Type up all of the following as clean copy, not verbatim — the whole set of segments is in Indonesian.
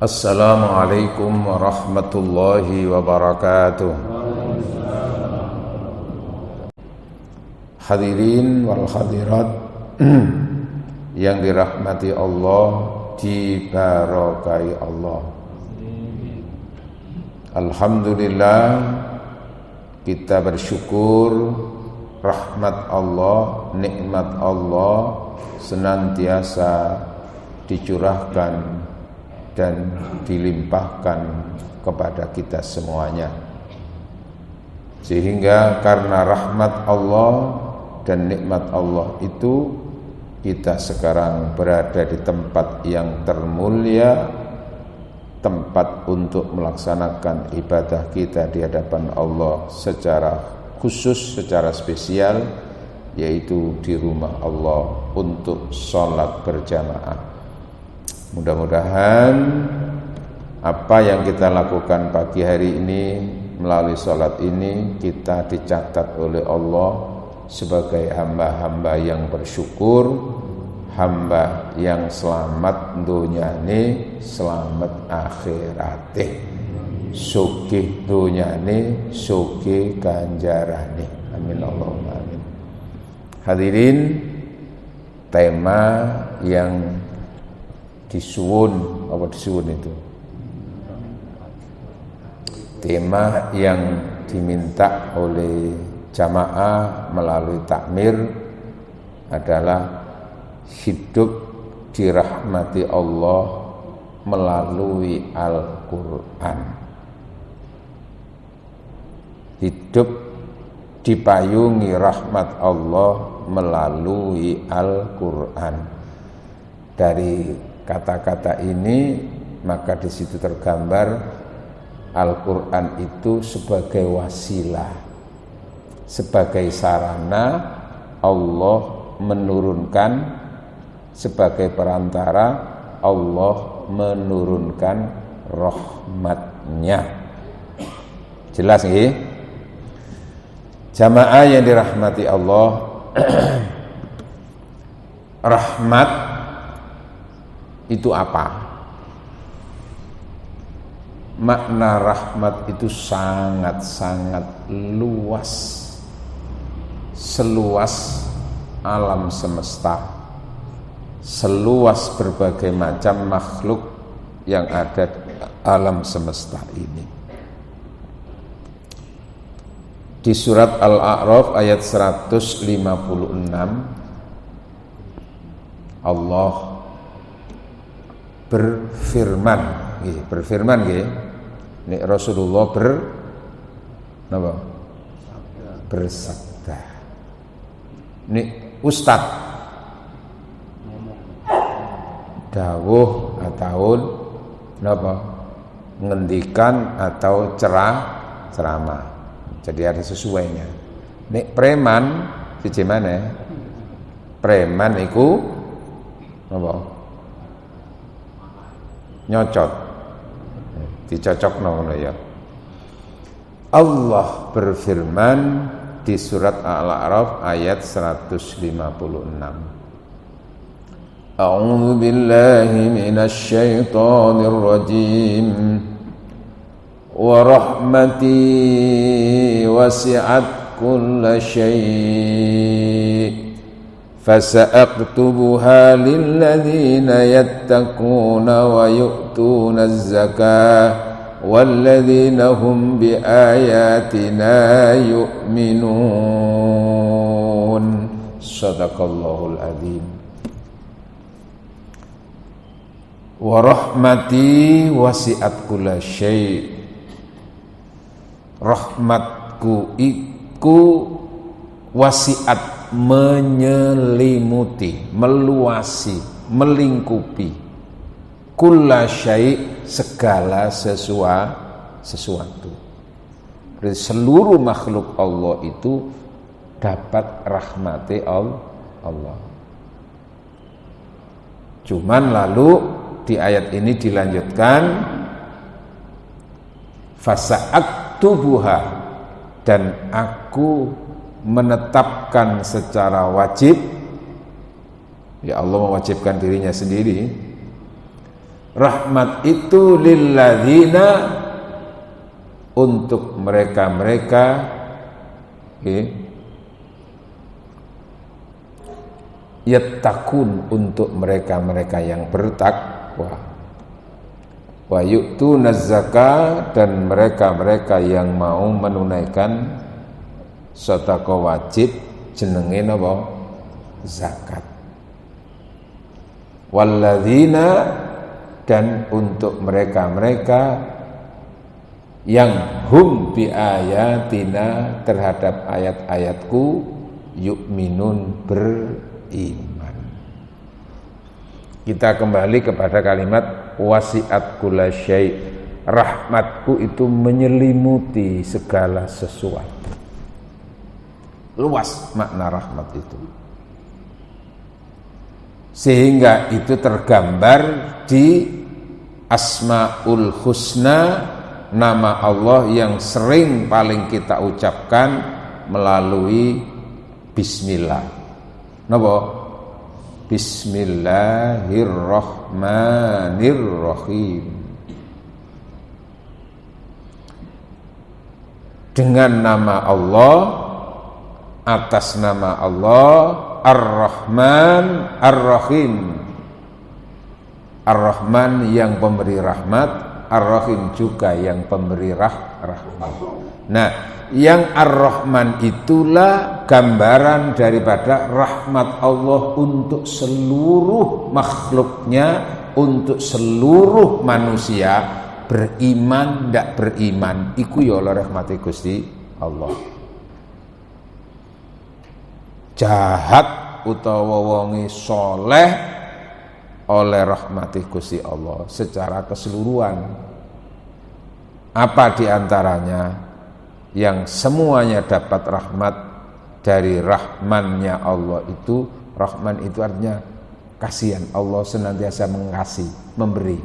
Assalamualaikum warahmatullahi wabarakatuh. Hadirin wal hadirat yang dirahmati Allah, dibarokai Allah. Alhamdulillah, kita bersyukur rahmat Allah, nikmat Allah senantiasa dicurahkan dan dilimpahkan kepada kita semuanya, sehingga karena rahmat Allah dan nikmat Allah itu kita sekarang berada di tempat yang termulia, tempat untuk melaksanakan ibadah kita di hadapan Allah secara khusus, secara spesial, yaitu di rumah Allah untuk sholat berjamaah. Mudah-mudahan apa yang kita lakukan pagi hari ini melalui sholat ini kita dicatat oleh Allah sebagai hamba-hamba yang bersyukur, hamba yang selamat dunyane, selamat akhirate, sugih dunyane, sugih ganjarane. Amin Allahumma amin. Hadirin, tema yang disuwun, apa disuwun itu? Tema yang diminta oleh jamaah melalui takmir adalah hidup dirahmati Allah melalui Al-Quran. Hidup dipayungi rahmat Allah melalui Al-Quran. Dari kata-kata ini maka di situ tergambar Al-Quran itu sebagai wasilah, sebagai sarana Allah menurunkan, sebagai perantara Allah menurunkan rahmatnya. Jelas nggih? Jamaah yang dirahmati Allah, rahmat itu apa? Makna rahmat itu sangat-sangat luas, seluas alam semesta, seluas berbagai macam makhluk yang ada di alam semesta ini. Di surat Al-A'raf ayat 156 Allah berfirman, nek Rasulullah bersabda. Nek ustad dawuh atau ngendikan atau ceramah. Jadi ada sesuainya. Nek preman siji maneh? Preman iku apa? Nyocot, dicocokno ngono ya. Allah berfirman di surat Al-A'raf ayat 156. A'udzu billahi minasy syaithanir rajim. Wa rahmati wasi'at kulla syai'. فَسَأَكْتُبُهَا لِلَّذِينَ يَتَّقُونَ وَيُؤْتُونَ الزَّكَاةَ وَالَّذِينَ هُمْ بِآيَاتِنَا يُؤْمِنُونَ. Shadaqallahul adzim. Wa rahmati wasi'at kulla syai'. Rahmatku iku wasi'at, menyelimuti, meluasi, melingkupi kulla syai', segala sesuatu. Jadi seluruh makhluk Allah itu dapat rahmati Allah. Cuman lalu di ayat ini dilanjutkan fasa'aktubuha, dan aku menetapkan secara wajib, ya Allah mewajibkan dirinya sendiri, Rahmat itu lilladzina, untuk mereka-mereka yattaqun, untuk mereka-mereka yang bertakwa, wa yu'tunaz zakah, dan mereka-mereka yang mau menunaikan sedekah wajib jenenge napa? Zakat. Walladzina, dan untuk mereka-mereka yang hum bi ayatina, terhadap ayat-ayatku, yu'minun, beriman. Kita kembali kepada kalimat wasi'at kullasyai', rahmatku itu menyelimuti segala sesuatu. Luas makna rahmat itu, sehingga itu tergambar di Asmaul Husna, nama Allah yang sering paling kita ucapkan melalui bismillah. Napa? Bismillahirrahmanirrahim. Dengan nama Allah, atas nama Allah, Ar-Rahman Ar-Rahim. Ar-Rahman yang pemberi rahmat, Ar-Rahim juga yang pemberi rahmat. Nah, yang Ar-Rahman itulah gambaran daripada rahmat Allah untuk seluruh makhluknya, untuk seluruh manusia, beriman ndak beriman, iku ya oleh rahmati Gusti Allah. Jahat utawa wonge soleh oleh rahmati Gusti Allah secara keseluruhan. Apa diantaranya? Yang semuanya dapat rahmat dari rahmannya Allah itu. Rahman itu artinya kasihan. Allah senantiasa mengasihi, memberi.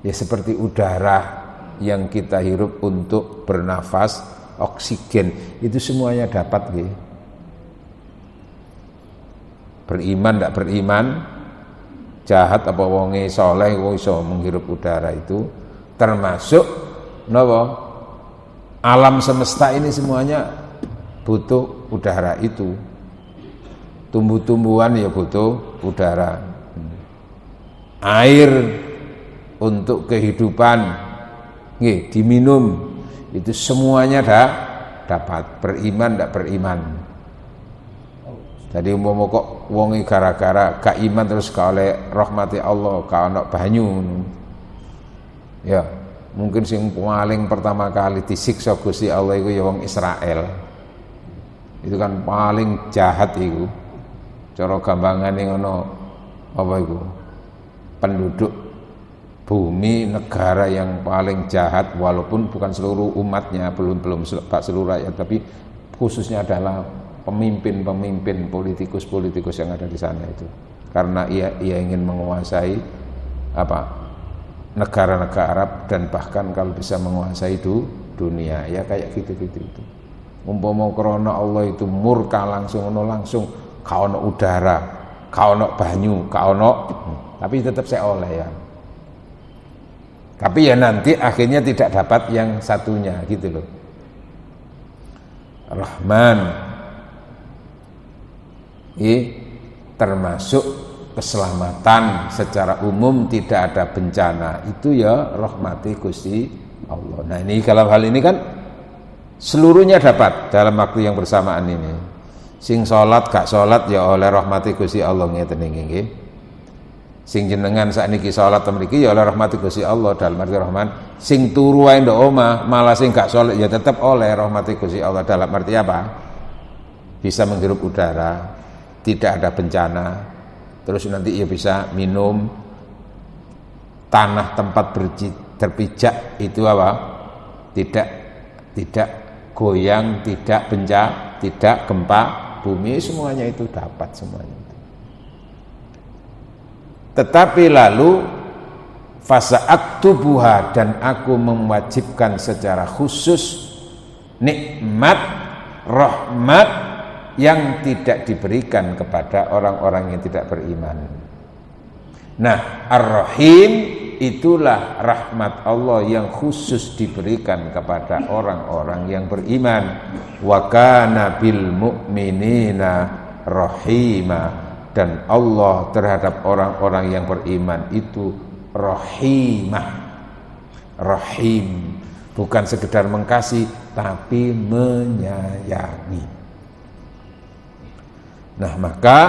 Ya seperti udara yang kita hirup untuk bernafas, oksigen, itu semuanya dapat ya. Beriman tidak beriman, jahat apa wonge soleh wong iso menghirup udara itu, termasuk napa? Alam semesta ini semuanya butuh udara itu. Tumbuh-tumbuhan ya butuh udara. Air untuk kehidupan nggih diminum, itu semuanya dapat. Beriman tidak beriman. Jadi umpama kok wonge gara-gara gak iman terus gak oleh rahmati Allah, gak ana banyu. Ya, mungkin sing paling pertama kali disiksa Gusti Allah iku ya wong Israel. Itu kan paling jahat iku. Cara gampangane ngono apa iku? Penduduk bumi, negara yang paling jahat, walaupun bukan seluruh umatnya, belum seluruh rakyat, tapi khususnya adalah pemimpin-pemimpin, politikus-politikus yang ada di sana itu, karena ia ingin menguasai negara-negara Arab, dan bahkan kalau bisa menguasai dunia, ya kayak gitu-gitu itu. Umpama krana Allah itu murka langsung ka ono udara, ka ono banyu, ka ono, tapi tetap saya oleh ya. Tapi ya nanti akhirnya tidak dapat yang satunya gitu loh. Rahman termasuk keselamatan secara umum, tidak ada bencana, itu ya rahmati Gusti Allah. Nah ini kalau hal ini kan seluruhnya dapat dalam waktu yang bersamaan ini. Sing salat gak salat ya oleh rahmati Gusti Allah ngeten nggih. Sing jenengan sakniki salat mriki ya oleh rahmati Gusti Allah dalam arti rahman. Sing turu wae ndok omah malah sing gak salat ya tetap oleh rahmati Gusti Allah dalam arti apa? Bisa menghirup udara, tidak ada bencana, terus nanti ia bisa minum, tanah tempat terpijak itu apa? Tidak goyang, tidak bencana, tidak gempa bumi, semuanya itu dapat semuanya. Tetapi lalu fasa'aktubuha, dan aku mewajibkan secara khusus nikmat rahmat yang tidak diberikan kepada orang-orang yang tidak beriman. Nah, Ar-Rahim itulah rahmat Allah yang khusus diberikan kepada orang-orang yang beriman. Wa kana bil mu'minina rahima, dan Allah terhadap orang-orang yang beriman itu rahimah. Rahim bukan sekedar mengasihi tapi menyayangi. Nah, maka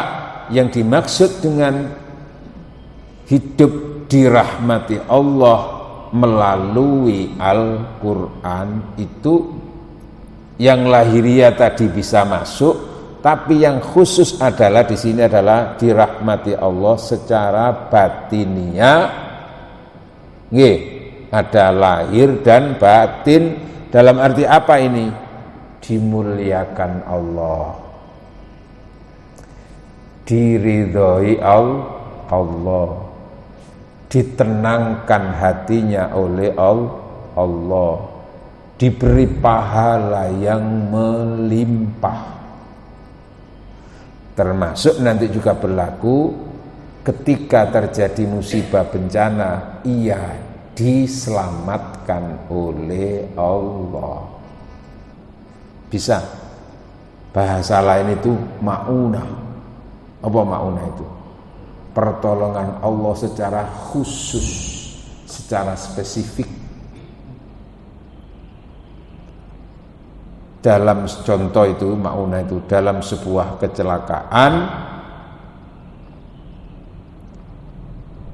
yang dimaksud dengan hidup dirahmati Allah melalui Al-Quran itu yang lahiriah tadi bisa masuk, tapi yang khusus adalah di sini adalah dirahmati Allah secara batinia. Nggih, ada lahir dan batin. Dalam arti apa ini? Dimuliakan Allah, diridhoi Allah, ditenangkan hatinya oleh Allah, diberi pahala yang melimpah. Termasuk nanti juga berlaku ketika terjadi musibah bencana, ia diselamatkan oleh Allah. Bisa bahasa lain itu ma'unah. Apa ma'unah itu? Pertolongan Allah secara khusus, secara spesifik. Dalam contoh itu, ma'unah itu dalam sebuah kecelakaan,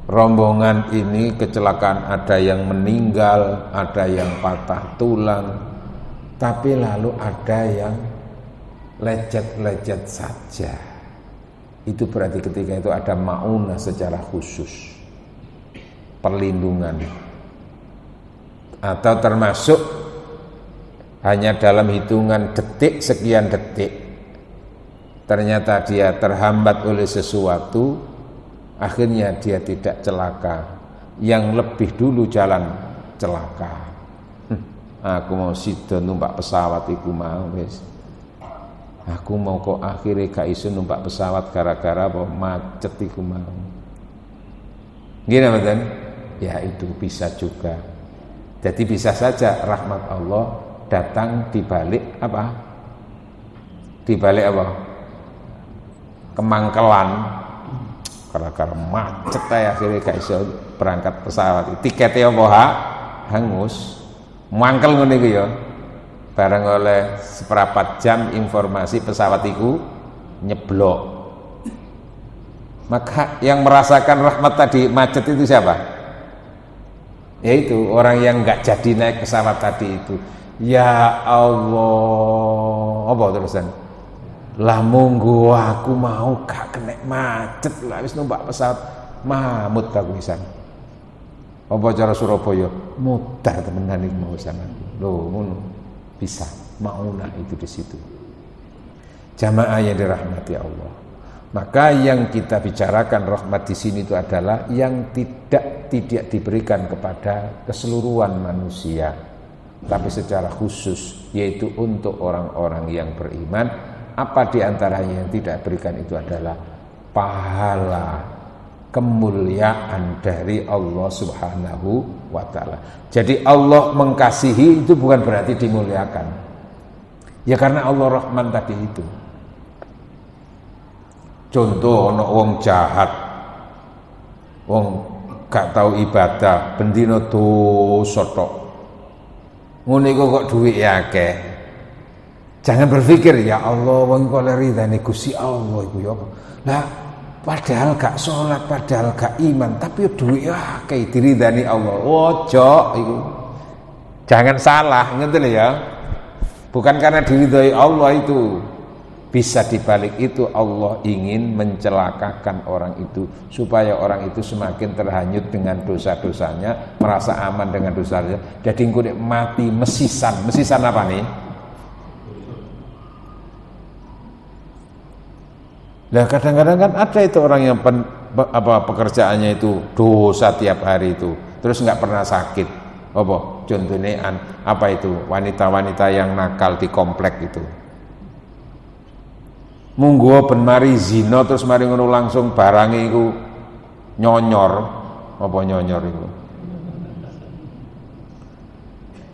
rombongan ini kecelakaan, ada yang meninggal, ada yang patah tulang, tapi lalu ada yang lecet-lecet saja. Itu berarti ketika itu ada ma'unah secara khusus, perlindungan. Atau termasuk hanya dalam hitungan detik, sekian detik, ternyata dia terhambat oleh sesuatu, akhirnya dia tidak celaka. Yang lebih dulu jalan celaka. Aku mau sido numpak pesawat iku mau wis. Aku mau kok akhirnya gak iso numpak pesawat gara-gara apa macet iku mau. Gini betul? Ya itu bisa juga. Jadi bisa saja rahmat Allah datang di balik apa? Di balik apa? Kemangkelan. Gara-gara macet akhirnya gak iso berangkat pesawat. Tiketnya apa? Hangus. Mangkel ngono iku ya. Bareng oleh seperempat jam informasi pesawat itu nyeblok. Maka yang merasakan rahmat tadi macet itu siapa? Yaitu orang yang nggak jadi naik pesawat tadi itu. Ya Allah, apa terusan? Lah monggo aku mau gak kena macet lah wis numpak pesawat mamut aku pisan. Apa cara Surabaya? Mutar temenan iki mau sana. Lho ngono. Bisa ma'unah itu di situ. Jamaah yang dirahmati Allah. Maka yang kita bicarakan rahmat di sini itu adalah yang tidak diberikan kepada keseluruhan manusia, tapi secara khusus, yaitu untuk orang-orang yang beriman. Apa di antaranya yang tidak berikan itu adalah pahala, kemuliaan dari Allah Subhanahu wa ta'ala. Jadi Allah mengasihi itu bukan berarti dimuliakan. Ya karena Allah Rahman tadi itu. Contoh ono wong jahat, wong gak tahu ibadah, bendino dosa tok. Ngono iku kok duwe akeh. Jangan berpikir ya Allah wong kok ridane Gusti Allah iku ya apa. Lah padahal gak sholat, padahal gak iman, tapi duit kayak diridani Allah. Ojo iku. Jangan salah, ngerti ya. Bukan karena diridhoi Allah itu. Bisa dibalik itu Allah ingin mencelakakan orang itu supaya orang itu semakin terhanyut dengan dosa-dosanya, merasa aman dengan dosanya. Jadi engko mati mesisan. Mesisan apa nih? Nah kadang-kadang kan ada itu orang yang pekerjaannya itu dosa tiap hari itu, terus nggak pernah sakit. Apa? Contohnya apa itu? Wanita-wanita yang nakal di komplek itu. Munggo ben mari zina terus mari ngono langsung barange iku nyonyor, apa nyonyor itu?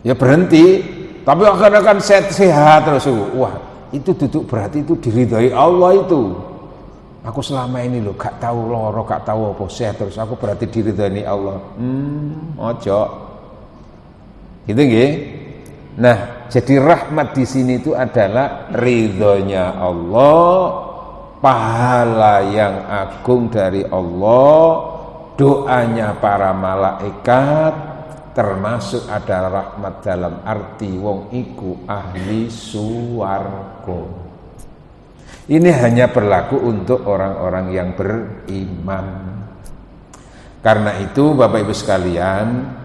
Ya berhenti, tapi akan sehat terus. Wah, itu duduk berarti itu diridhoi Allah itu. Aku selama ini loh gak tahu loro, gak tahu apa sehat terus. Aku berarti diridhoi Allah. Ojo. Gitu nggih. Nah, jadi rahmat di sini itu adalah ridhonya Allah, pahala yang agung dari Allah, doanya para malaikat, termasuk ada rahmat dalam arti wong iku ahli swarga. Ini hanya berlaku untuk orang-orang yang beriman. Karena itu Bapak Ibu sekalian,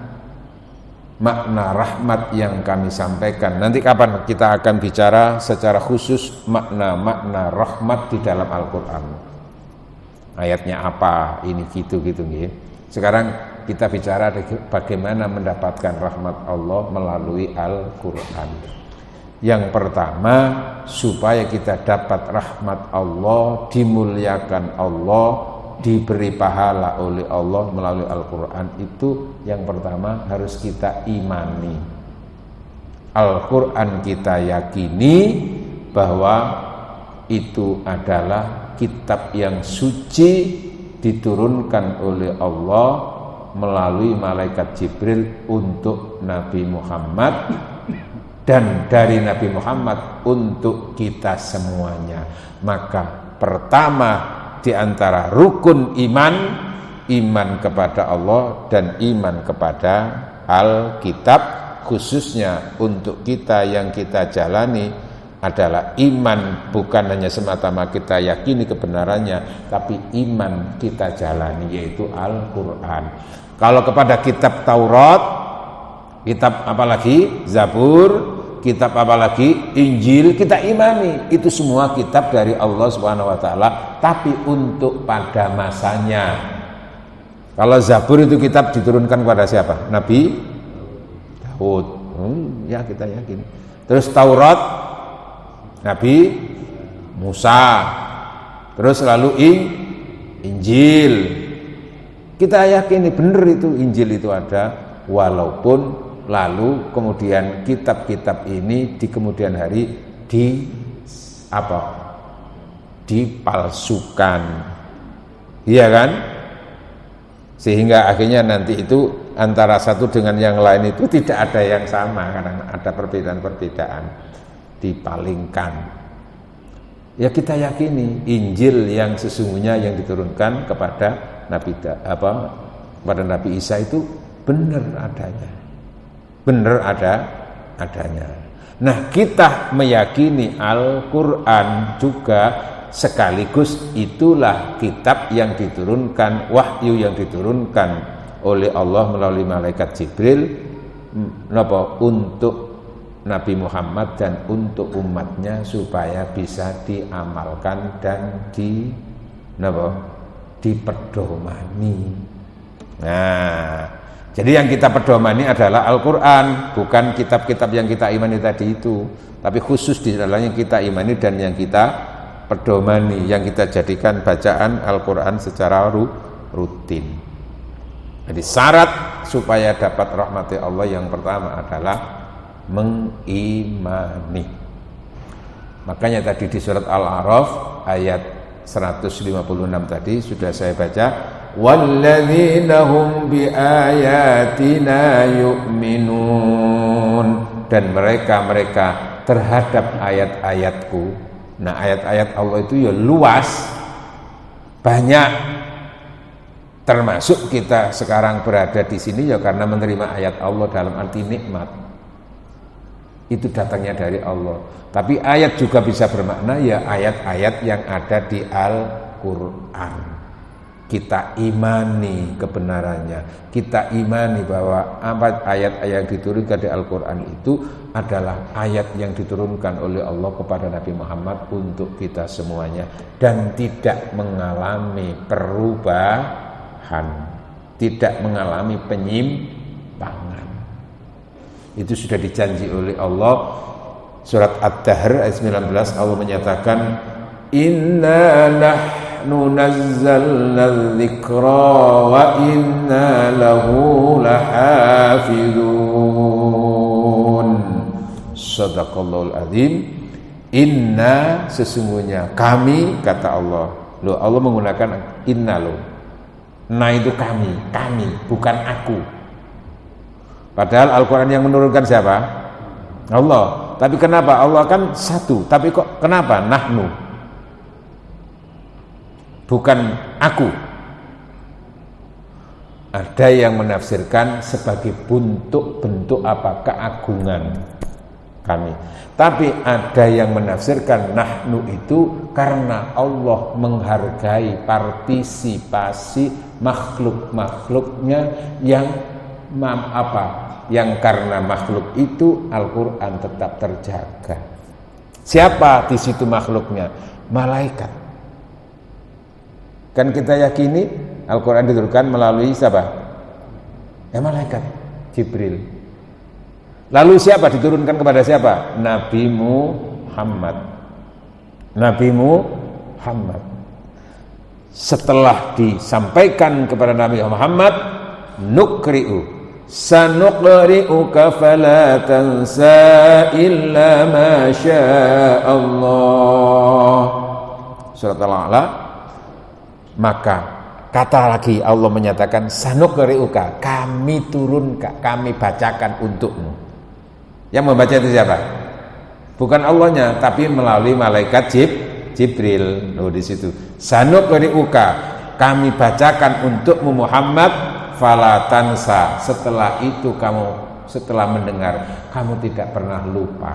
makna rahmat yang kami sampaikan, nanti kapan kita akan bicara secara khusus makna-makna rahmat di dalam Al-Quran, ayatnya apa, ini gitu-gitu gitu. Sekarang kita bicara bagaimana mendapatkan rahmat Allah melalui Al-Quran. Yang pertama, supaya kita dapat rahmat Allah, dimuliakan Allah, diberi pahala oleh Allah melalui Al-Quran, itu yang pertama harus kita imani. Al-Quran kita yakini bahwa itu adalah kitab yang suci, diturunkan oleh Allah melalui malaikat Jibril untuk Nabi Muhammad, dan dari Nabi Muhammad untuk kita semuanya. Maka pertama di antara rukun iman, iman kepada Allah dan iman kepada Alkitab, khususnya untuk kita yang kita jalani adalah iman, bukan hanya semata-mata kita yakini kebenarannya, tapi iman kita jalani, yaitu Al-Quran. Kalau kepada kitab Taurat, kitab apalagi Zabur, kitab apalagi Injil, kita imani, itu semua kitab dari Allah Subhanahu wa taala, tapi untuk pada masanya. Kalau Zabur itu kitab diturunkan kepada siapa? Nabi Daud. Ya kita yakin. Terus Taurat Nabi Musa. Terus lalu Injil. Kita yakini benar itu Injil itu ada, walaupun lalu kemudian kitab-kitab ini di kemudian hari dipalsukan, iya kan? Sehingga akhirnya nanti itu antara satu dengan yang lain itu tidak ada yang sama, karena ada perbedaan-perbedaan, dipalingkan. Ya kita yakini Injil yang sesungguhnya yang diturunkan kepada Nabi Isa itu benar adanya. Benar adanya. Nah, kita meyakini Al-Quran juga sekaligus itulah kitab yang diturunkan, wahyu yang diturunkan oleh Allah melalui malaikat Jibril untuk Nabi Muhammad dan untuk umatnya, supaya bisa diamalkan dan dipedomani. Nah, jadi yang kita pedomani adalah Al-Quran, bukan kitab-kitab yang kita imani tadi itu, tapi khusus di dalamnya kita imani dan yang kita pedomani, yang kita jadikan bacaan Al-Quran secara rutin. Jadi syarat supaya dapat rahmati Allah yang pertama adalah mengimani. Makanya tadi di surat Al-A'raf ayat 156 tadi sudah saya baca, walladzina hum biayatina yu'minun, dan mereka terhadap ayat-ayatku. Nah, ayat-ayat Allah itu ya luas, banyak, termasuk kita sekarang berada di sini ya karena menerima ayat Allah dalam arti nikmat. Itu datangnya dari Allah. Tapi ayat juga bisa bermakna ya ayat-ayat yang ada di Al-Quran. Kita imani kebenarannya, kita imani bahwa ayat-ayat yang diturunkan di Al-Quran itu adalah ayat yang diturunkan oleh Allah kepada Nabi Muhammad untuk kita semuanya, dan tidak mengalami perubahan, tidak mengalami penyimpangan. Itu sudah dijanji oleh Allah. Surat Ad-Dahr ayat 19, Allah menyatakan, inna nahnu nazzalna dzikra wa inna lahu lahafizun. Shadaqallahul azim. Inna, sesungguhnya kami, kata Allah. Loh, Allah menggunakan inna loh. Nah itu kami, bukan aku. Padahal Al-Quran yang menurunkan siapa? Allah. Tapi kenapa? Allah kan satu. Tapi kok kenapa? Nahnu. Bukan aku. Ada yang menafsirkan sebagai bentuk apa? Keagungan kami. Tapi ada yang menafsirkan nahnu itu karena Allah menghargai partisipasi makhluk-makhluknya yang yang karena makhluk itu Al-Quran tetap terjaga. Siapa di situ makhluknya? Malaikat. Kan kita yakini Al-Quran diturunkan melalui siapa? Malaikat Jibril. Lalu siapa diturunkan kepada siapa? Nabi Muhammad. Setelah disampaikan kepada Nabi Muhammad, nukri'u sanuqri'uka fala tansa illa ma Allah. Surat Al-A'la. Maka kata lagi Allah menyatakan sanuqri'uka, kami turunkan, kami bacakan untukmu. Yang membaca itu siapa? Bukan Allahnya, tapi melalui malaikat Jibril. Loh, di situ. Sanuqri'uka, kami bacakan untukmu Muhammad, fala tansa. Setelah itu kamu, setelah mendengar, kamu tidak pernah lupa.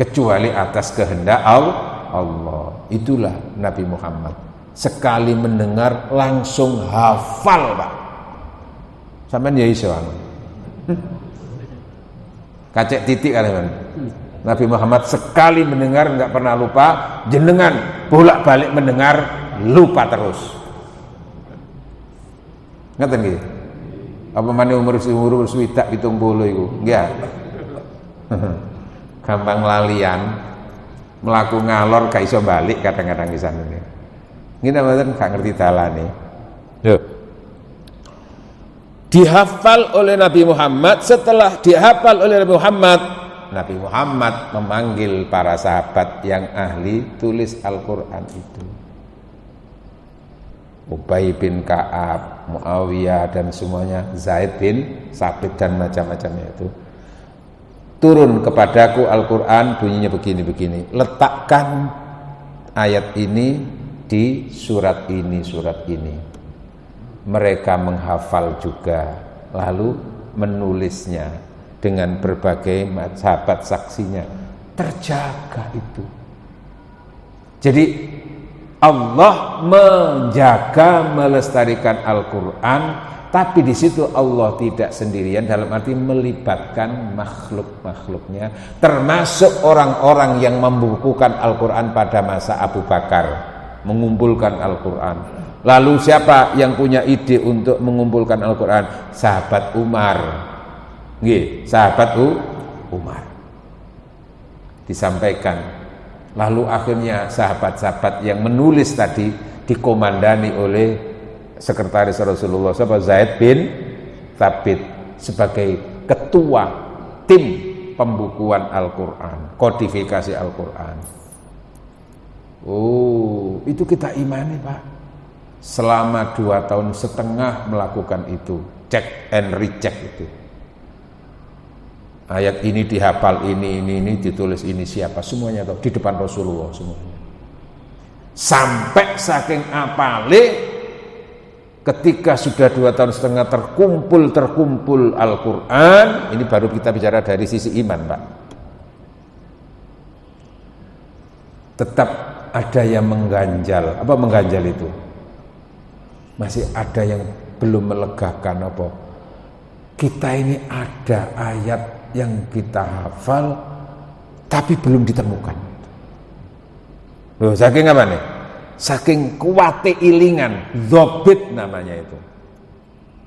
Kecuali atas kehendak Allah. Itulah Nabi Muhammad. Sekali mendengar langsung hafal, Pak. Sampeyan ya iso. Kacek titik kalian. Nabi Muhammad sekali mendengar enggak pernah lupa, jenengan bolak-balik mendengar lupa terus. Ngeten nggih? Apa maneh umur swidak 70 iku? Nggih. Gampang lalian, mlaku ngalor gak iso balik kadang-kadang di sana. Ngene mboten gak ngerti dalane. Lho. Dihafal oleh Nabi Muhammad. Setelah dihafal oleh Nabi Muhammad memanggil para sahabat yang ahli tulis Al-Quran itu. Ubay bin Ka'ab, Muawiyah dan semuanya, Zaid bin Sabit dan macam-macamnya itu. Turun kepadaku Al-Quran bunyinya begini-begini. Letakkan ayat ini di surat ini, surat ini. Mereka menghafal juga, lalu menulisnya dengan berbagai sahabat saksinya. Terjaga itu. Jadi Allah menjaga, melestarikan Al-Quran, tapi di situ Allah tidak sendirian, dalam arti melibatkan makhluk-makhluknya, termasuk orang-orang yang membukukan Al-Quran pada masa Abu Bakar, mengumpulkan Al-Quran. Lalu siapa yang punya ide untuk mengumpulkan Al-Quran? Sahabat Umar. Nggih, sahabat Umar. Disampaikan. Lalu akhirnya sahabat-sahabat yang menulis tadi dikomandani oleh sekretaris Rasulullah Zaid bin Thabit sebagai ketua tim pembukuan Al-Quran, kodifikasi Al-Quran. Oh, itu kita imani, Pak. Selama 2,5 tahun melakukan itu, check and recheck itu. Ayat ini dihafal, ini ditulis, ini siapa, semuanya tahu, di depan Rasulullah semuanya. Sampai saking apale, ketika sudah 2,5 tahun terkumpul Al-Quran, ini baru kita bicara dari sisi iman, Pak. Tetap ada yang mengganjal. Apa mengganjal itu? Masih ada yang belum melegakan apa? Kita ini ada ayat yang kita hafal tapi belum ditemukan. Loh, saking apa nih? Saking kuate ilingan, dzabit namanya itu.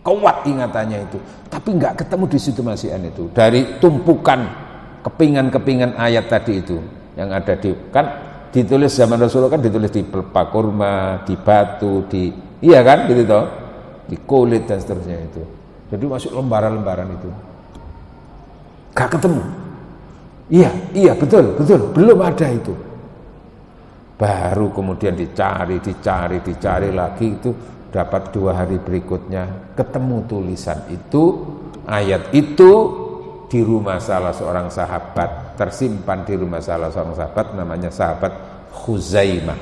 Kuat ingatannya itu, tapi nggak ketemu di situ masihan itu. Dari tumpukan kepingan-kepingan ayat tadi itu yang ada di, kan ditulis zaman Rasulullah kan ditulis di pelepah kurma, di batu, iya kan gitu toh, di kulit dan seterusnya itu. Jadi masuk lembaran-lembaran itu. Gak ketemu. Iya betul, belum ada itu. Baru kemudian dicari lagi itu, dapat 2 hari berikutnya ketemu tulisan itu, ayat itu di rumah salah seorang sahabat, tersimpan di rumah salah seorang sahabat namanya sahabat Khuzaimah.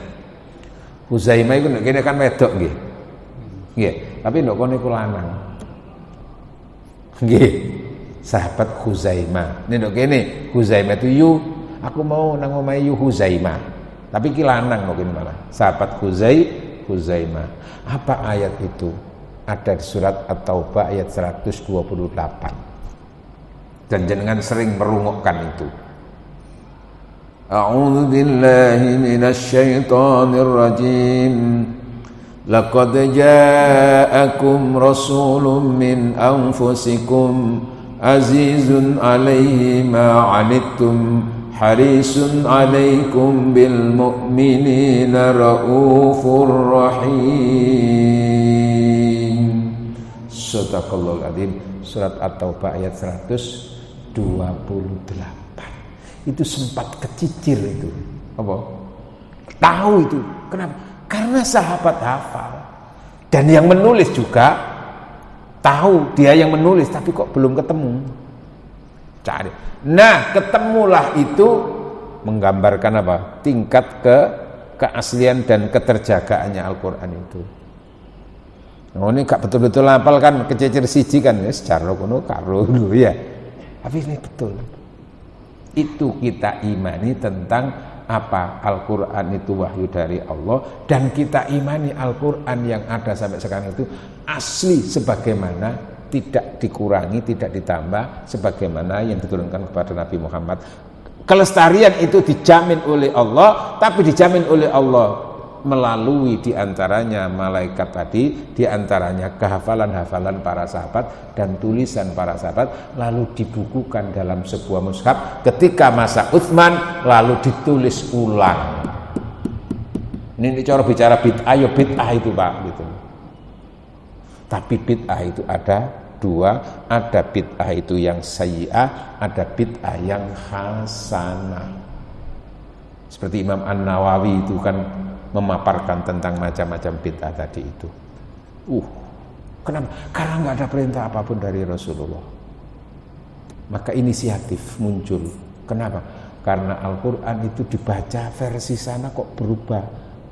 Khuzaimah itu kene kan wedok nggih. Nggih, tapi ndok kono iku lanang. Nggih. Sahabat Khuzaimah. Ini ndok kene Khuzaimah itu yu, aku mau nang omahe yu Khuzaimah. Tapi ki lanang kok malah. Sahabat Khuzaimah. Apa ayat itu? Ada di surat At-Taubah ayat 128. Dan jenengan sering merungokkan itu. A'udzu billahi minasy syaithanir rajim. Laqad ja'akum rasulun min anfusikum azizun 'alaihi ma 'anittum harisun 'alaikum bil mu'minina raufur rahim. Shadaqallahul adzim. Surat At-Taubah ayat 128. Itu sempat kecicir itu. Apa? Tahu itu. Kenapa? Karena sahabat hafal. Dan yang menulis juga tahu, dia yang menulis, tapi kok belum ketemu. Cari. Nah, ketemulah itu menggambarkan apa? Tingkat keaslian dan keterjagaannya Al-Quran itu. Oh, ini gak betul-betul hafal kan, kececer siji kan ya, secara kono karo dulu ya. Tapi ini betul. Itu kita imani tentang apa? Al-Quran itu wahyu dari Allah, dan kita imani Al-Quran yang ada sampai sekarang itu asli sebagaimana, tidak dikurangi, tidak ditambah, sebagaimana yang diturunkan kepada Nabi Muhammad. Kelestarian itu dijamin oleh Allah, tapi dijamin oleh Allah melalui diantaranya malaikat tadi, diantaranya kehafalan-hafalan para sahabat dan tulisan para sahabat, lalu dibukukan dalam sebuah mushaf ketika masa Utsman, lalu ditulis ulang. Ini cara bicara bid'ah, ya bid'ah itu Pak gitu. Tapi bid'ah itu ada dua, ada bid'ah itu yang sayyi'ah, ada bid'ah yang hasanah. Seperti Imam An-Nawawi itu kan memaparkan tentang macam-macam bid'ah tadi itu. Kenapa? Karena nggak ada perintah apapun dari Rasulullah. Maka inisiatif muncul. Kenapa? Karena Al-Quran itu dibaca versi sana kok berubah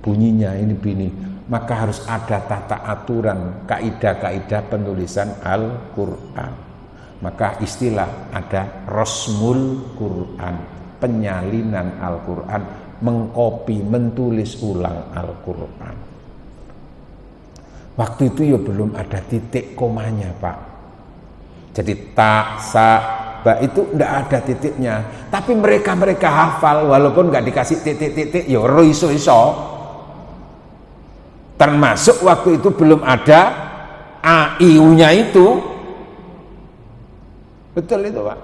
bunyinya ini bini. Maka harus ada tata aturan, kaidah-kaidah penulisan Al-Quran. Maka istilah ada Rasmul Quran, penyalinan Al-Quran, mengkopi, mentulis ulang Al-Quran. Waktu itu ya belum ada titik komanya Pak. Jadi ta, sa, ba itu enggak ada titiknya. Tapi mereka hafal, walaupun enggak dikasih titik-titik, ya iso-iso. Termasuk waktu itu belum ada A-I-U-nya itu. Betul itu Pak.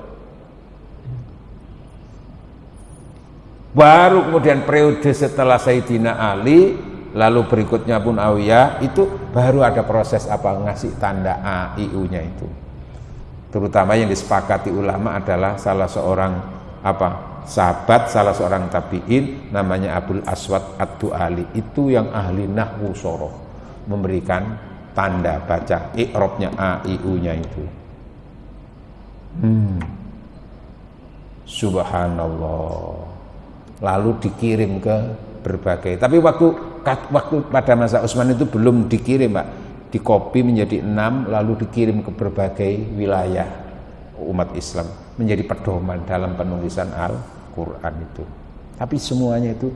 Baru kemudian periode setelah Sayyidina Ali, lalu berikutnya pun Muawiyah, itu baru ada proses apa, ngasih tanda A-I-U-nya itu. Terutama yang disepakati ulama adalah salah seorang apa, sahabat, salah seorang tabi'in namanya Abul Aswad Ad-Du'ali, itu yang ahli nahwu soroh, memberikan tanda baca i'rabnya A-I-U-nya itu. Subhanallah. Lalu dikirim ke berbagai, tapi waktu pada masa Utsman itu belum dikirim Pak, dikopi menjadi 6 lalu dikirim ke berbagai wilayah umat Islam menjadi pedoman dalam penulisan Al-Quran itu. Tapi semuanya itu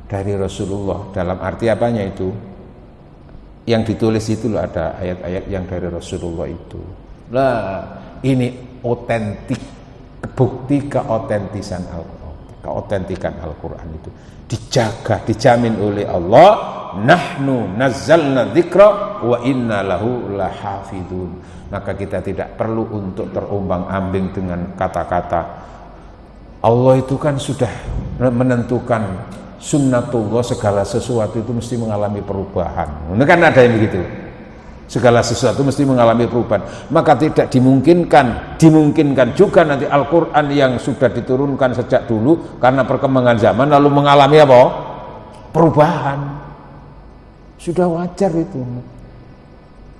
dari Rasulullah. Dalam arti apanya itu? Yang ditulis itu loh, ada ayat-ayat yang dari Rasulullah itu. Lah ini otentik, bukti keotentisan Al-Quran. Keotentikan Al-Quran itu dijaga, dijamin oleh Allah. Nahnu nazzalna dzikra wa inna lahu lahafidun. Maka kita tidak perlu untuk terombang-ambing dengan kata-kata. Allah itu kan sudah menentukan sunnatullah, segala sesuatu itu mesti mengalami perubahan. Ini kan ada yang begitu. Segala sesuatu mesti mengalami perubahan. Maka tidak dimungkinkan juga nanti Al-Quran yang sudah diturunkan sejak dulu karena perkembangan zaman lalu mengalami apa? Perubahan. Sudah wajar itu.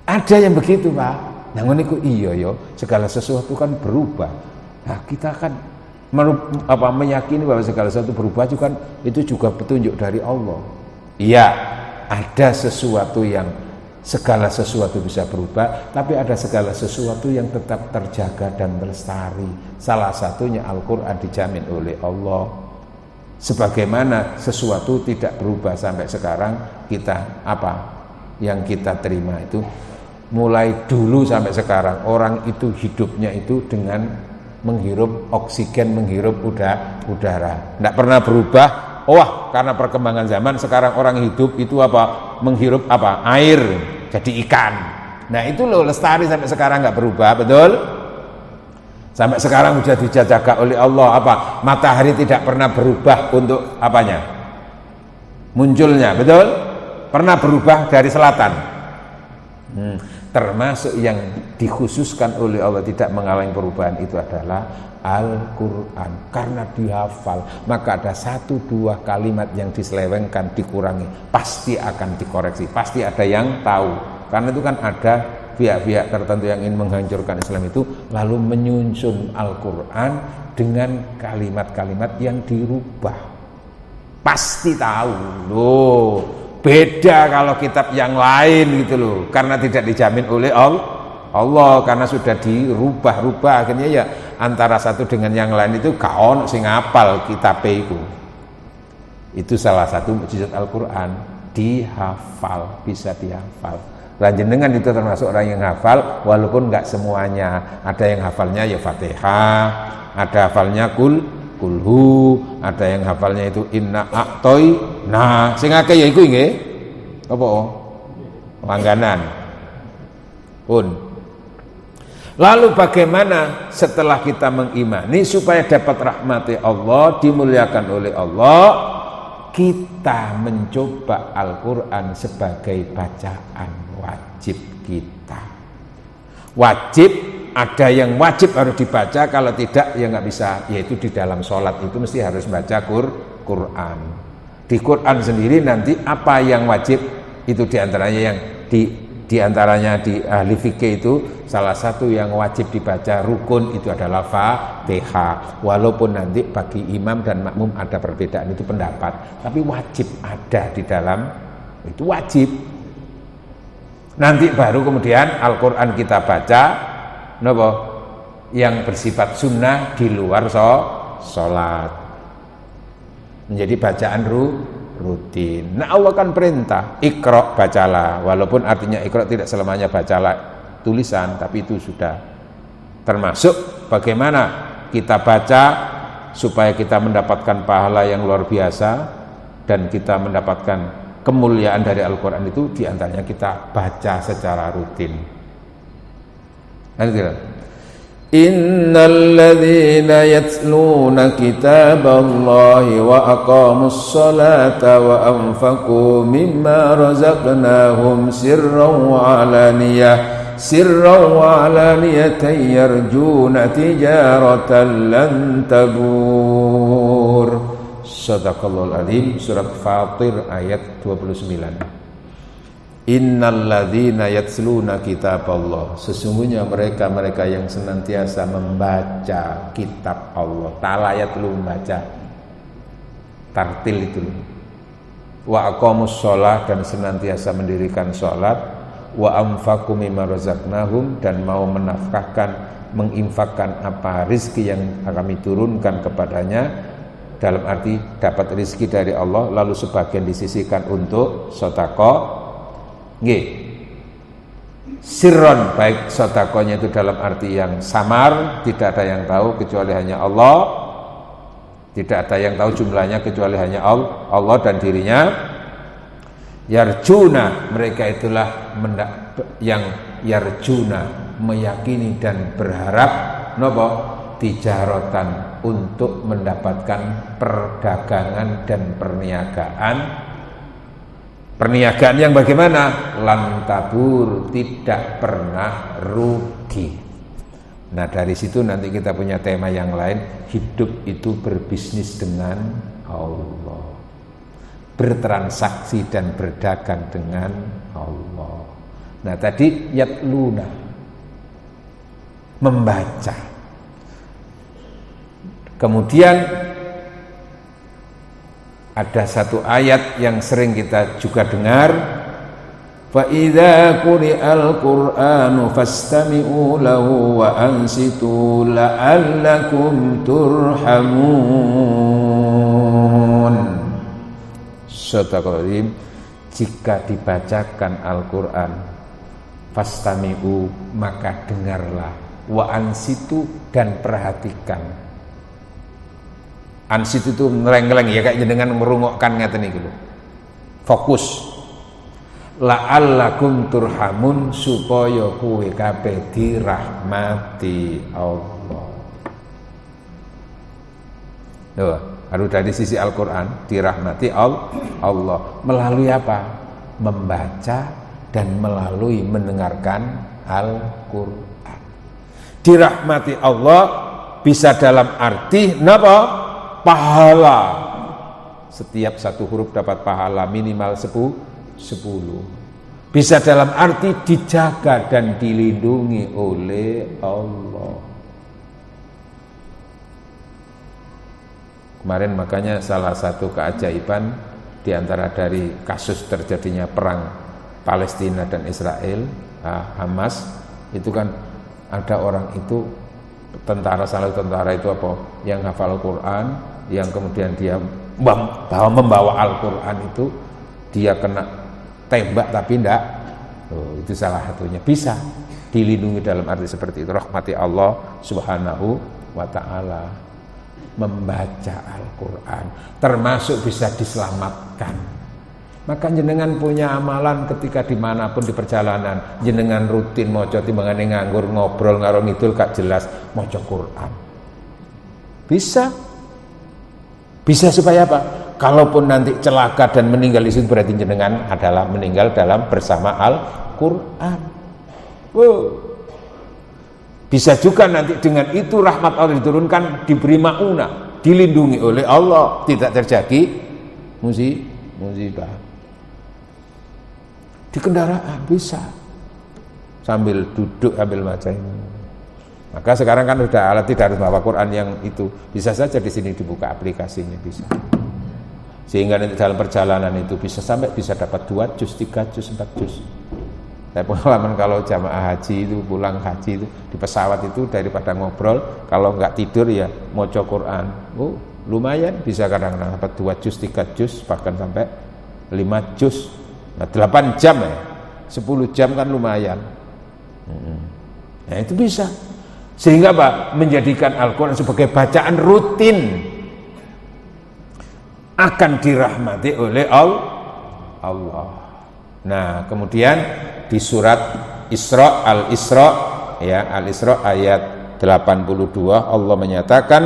Ada yang begitu, Pak. Namun itu iya ya, segala sesuatu kan berubah. Nah, kita kan meyakini bahwa segala sesuatu berubah juga, itu juga petunjuk dari Allah. Iya, ada sesuatu yang segala sesuatu bisa berubah, tapi ada segala sesuatu yang tetap terjaga dan lestari. Salah satunya Al-Quran dijamin oleh Allah. Sebagaimana sesuatu tidak berubah sampai sekarang, kita yang kita terima itu mulai dulu sampai sekarang orang itu hidupnya itu dengan menghirup oksigen, menghirup udara. Tidak pernah berubah. Wah, karena perkembangan zaman sekarang orang hidup itu menghirup air, jadi ikan. Nah itu loh lestari sampai sekarang nggak berubah, betul? Sampai sekarang sudah dijaga oleh Allah. Matahari tidak pernah berubah untuk munculnya, betul? Pernah berubah dari selatan. Termasuk yang dikhususkan oleh Allah tidak mengalami perubahan itu adalah Al-Quran. Karena dihafal, maka ada 1-2 kalimat yang diselewengkan, dikurangi, pasti akan dikoreksi, pasti ada yang tahu. Karena itu kan ada pihak-pihak tertentu yang ingin menghancurkan Islam itu lalu menyusun Al-Quran dengan kalimat-kalimat yang dirubah. Pasti tahu loh. Beda kalau kitab yang lain gitu loh, karena tidak dijamin oleh Allah, karena sudah dirubah-rubah. Akhirnya ya antara satu dengan yang lain itu gak ono sing ngapal kitabe iku. Itu salah satu mukjizat Al-Quran, dihafal, bisa dihafal. Lanjenengan itu termasuk orang yang hafal, walaupun gak semuanya. Ada yang hafalnya ya Fatihah, ada hafalnya kulhu, ada yang hafalnya itu inna a'toi. Nah, sing akeh ya iku nggih. Apa? Langganan. Pun. Lalu bagaimana setelah kita mengimani supaya dapat rahmati Allah, dimuliakan oleh Allah, kita mencoba Al-Quran sebagai bacaan wajib kita. Wajib, ada yang wajib harus dibaca, kalau tidak ya nggak bisa, yaitu di dalam sholat itu mesti harus baca Quran. Di Quran sendiri nanti apa yang wajib itu diantaranya yang diantaranya di ahli fikih itu salah satu yang wajib dibaca rukun itu adalah Fatihah. Walaupun nanti bagi imam dan makmum ada perbedaan itu pendapat, tapi wajib ada di dalam, itu wajib. Nanti baru kemudian Al-Quran kita baca yang bersifat sunnah di luar sholat, menjadi bacaan rutin. Nah Allah kan perintah Iqra, bacalah, walaupun artinya Iqra tidak selamanya bacalah tulisan, tapi itu sudah termasuk bagaimana kita baca supaya kita mendapatkan pahala yang luar biasa dan kita mendapatkan kemuliaan dari Al-Quran. Itu diantaranya kita baca secara rutin. Innal ladzina yatluna kitaballahi wa aqamus salata wa anfaqu mimma razaqnahum sirran wa alaniyatan yarjuna tijaratan lan tabur. Shadaqallahul azim. Surat Fatir ayat 29. Innal ladzina yatsluna kitaballah, sesungguhnya mereka yang senantiasa membaca kitab Allah. Talayat lu membaca, tartil itu. Wa aqamus shalah, dan senantiasa mendirikan salat. Wa anfaqu mimma razaqnahum, dan mau menafkahkan, menginfakkan apa rizki yang kami turunkan kepadanya, dalam arti dapat rizki dari Allah lalu sebagian disisihkan untuk sedekah. Sirron, baik sedekahnya itu dalam arti yang samar, tidak ada yang tahu kecuali hanya Allah, tidak ada yang tahu jumlahnya kecuali hanya Allah dan dirinya. Yarjuna, mereka itulah yang yarjuna, meyakini dan berharap tijaratan, untuk mendapatkan perdagangan dan perniagaan. Perniagaan yang bagaimana? Lantabur, tidak pernah rugi. Nah, dari situ nanti kita punya tema yang lain, hidup itu berbisnis dengan Allah, bertransaksi dan berdagang dengan Allah. Nah, tadi yatluna, membaca. Kemudian ada satu ayat yang sering kita juga dengar, fa idza quri'al qur'anu fastami'u lahu wa ansitu la'allakum turhamun. Sadaqallahul, jika dibacakan Al-Qur'an, fastami'u, maka dengarlah, wa ansitu, dan perhatikan. Ansit itu ngeleng-ngeleng ya, kayak dengan merungokkan ngeten iki lho. Fokus. La'allakum turhamun, supaya kowe kabeh dirahmati Allah. Loh, baru dari sisi Al-Qur'an dirahmati Allah melalui apa? Membaca dan melalui mendengarkan Al-Qur'an. Dirahmati Allah bisa dalam arti napa? Pahala. Setiap satu huruf dapat pahala minimal 10. Bisa dalam arti dijaga dan dilindungi oleh Allah. Kemarin makanya salah satu keajaiban diantara dari kasus terjadinya perang Palestina dan Israel, Hamas, itu kan ada orang itu, tentara, salah tentara itu apa? Yang hafal Quran, yang kemudian dia membawa Al-Quran itu, dia kena tembak tapi enggak. Itu salah satunya. Bisa dilindungi dalam arti seperti itu. Rahmati Allah subhanahu wa ta'ala. Membaca Al-Quran termasuk bisa diselamatkan. Maka jenengan punya amalan ketika dimanapun di perjalanan, jenengan rutin maca timbangane nganggur ngobrol karo ngidul gak jelas, maca Quran. Bisa supaya apa? Kalaupun nanti celaka dan meninggal itu, berarti jenengan adalah meninggal dalam bersama Al-Quran. Bisa juga nanti dengan itu rahmat Allah diturunkan, diberi maunah, dilindungi oleh Allah, tidak terjadi musibah. Di kendaraan bisa sambil duduk sambil baca ini. Maka sekarang kan sudah alat, tidak harus bawa Quran yang itu, bisa saja di sini dibuka aplikasinya, bisa. Sehingga nanti dalam perjalanan itu bisa sampai bisa dapat 2 juz, 3 juz, 4 juz. Saya pengalaman kalau jamaah haji itu pulang haji itu di pesawat itu, daripada ngobrol, kalau nggak tidur ya maca Quran. Lumayan bisa kadang-kadang dapat 2 juz, 3 juz, bahkan sampai 5 juz. Nah, 8 jam ya, 10 jam kan lumayan. Nah, itu bisa. Sehingga apa? Menjadikan Al-Quran sebagai bacaan rutin, akan dirahmati oleh Allah. Nah, kemudian di surat Isra, Al-Isra ya, Al-Isra ayat 82 Allah menyatakan,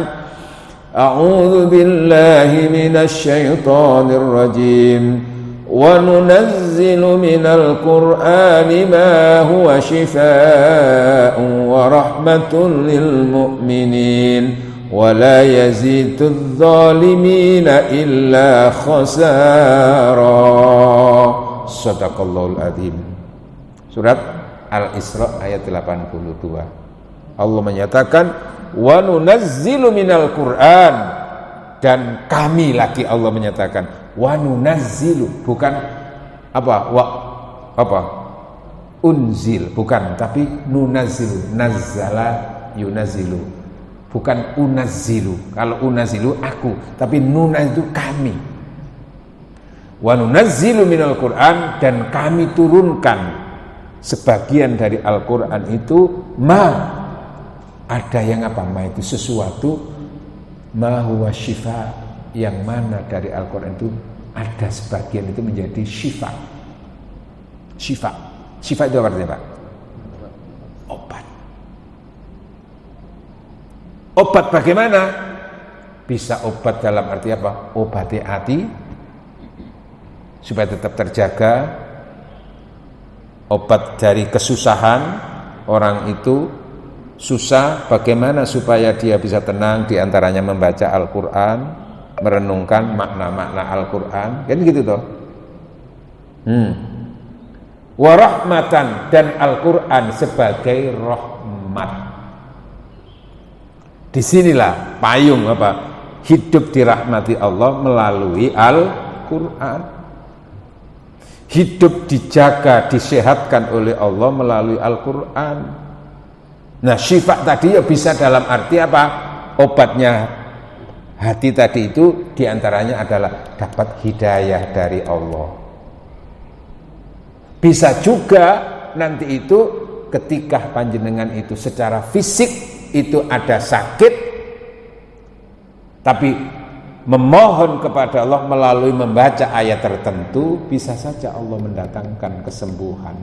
A'udzu billahi minasy syaithanir rajim. وَنُنَزِّلُ مِنَ الْقُرْآنِ مَا هُوَ شِفَاءٌ وَرَحْمَةٌ لِلْمُؤْمِنِينَ وَلَا يَزِيدُ الظَّالِمِينَ إِلَّا خَسَارًا. Shadaqallahul adzim. Surat Al-Isra ayat 82. Allah menyatakan, وَنُنَزِّلُ مِنَ الْقُرْآنِ, dan kami lagi Allah menyatakan, wa nunazzilu, bukan unzil, bukan, tapi nunazzilu, nazzala yunazzilu, bukan unazzilu. Kalau unazzilu aku, tapi nunaz itu kami. Wa nunazzilu minal Qur'an, dan kami turunkan sebagian dari Al-Qur'an itu ada yang apa? Ma itu sesuatu, ma huwa syifa, yang mana dari Al-Quran itu ada sebagian itu menjadi syifa. Syifa itu apa artinya, Pak? Obat. Obat bagaimana? Bisa obat dalam arti apa? Obati hati supaya tetap terjaga. Obat dari kesusahan, orang itu susah, bagaimana supaya dia bisa tenang, diantaranya membaca Al-Quran, merenungkan makna-makna Al-Quran, kan gitu toh. Warahmatan, dan Al-Quran sebagai rahmat. Disinilah payung apa? Hidup dirahmati Allah melalui Al-Quran. Hidup dijaga, disehatkan oleh Allah melalui Al-Quran. Nah, syifa tadi ya bisa dalam arti apa? Obatnya hati tadi itu diantaranya adalah dapat hidayah dari Allah. Bisa juga nanti itu ketika panjenengan itu secara fisik itu ada sakit, tapi memohon kepada Allah melalui membaca ayat tertentu, bisa saja Allah mendatangkan kesembuhan.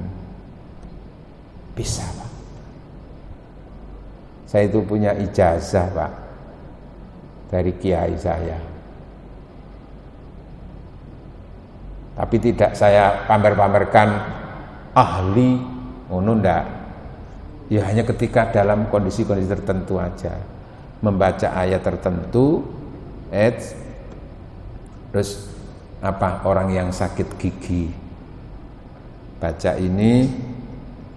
Bisa, Pak. Saya itu punya ijazah, Pak, dari kiai saya. Tapi tidak saya pamer-pamerkan ahli, ndak. Ya hanya ketika dalam kondisi-kondisi tertentu aja. Membaca ayat tertentu, terus apa, orang yang sakit gigi baca ini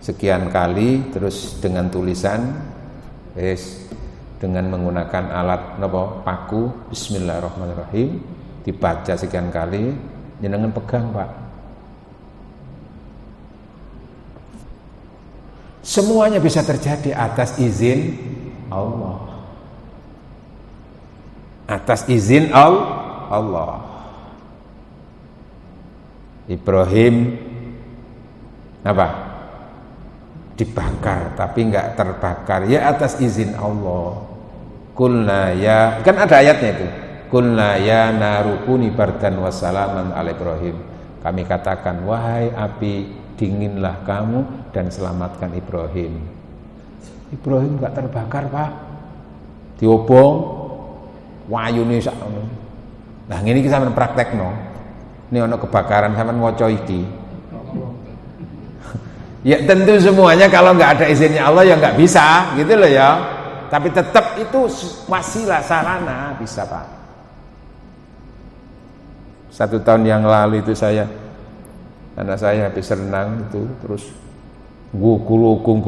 sekian kali, terus dengan tulisan, dengan menggunakan alat paku, Bismillahirrahmanirrahim, dibaca sekian kali, jenengan pegang, Pak. Semuanya bisa terjadi atas izin Allah. Atas izin Allah. Ibrahim apa? Dibakar tapi enggak terbakar, ya atas izin Allah. Qulna ya, kan ada ayatnya itu. Qulna ya narukuni bardan wassalaman ala Ibrahim. Kami katakan, wahai api, dinginlah kamu dan selamatkan Ibrahim. Ibrahim enggak terbakar, Pak. Diobong wayune sakno. Nah, ngene iki sampean praktekno. Ini ana kebakaran sampean waca iki. Ya tentu semuanya kalau nggak ada izinnya Allah ya nggak bisa, gitu loh ya. Tapi tetap itu wasilah, sarana, bisa, Pak. 1 tahun yang lalu itu anak saya habis renang itu, terus gerukung,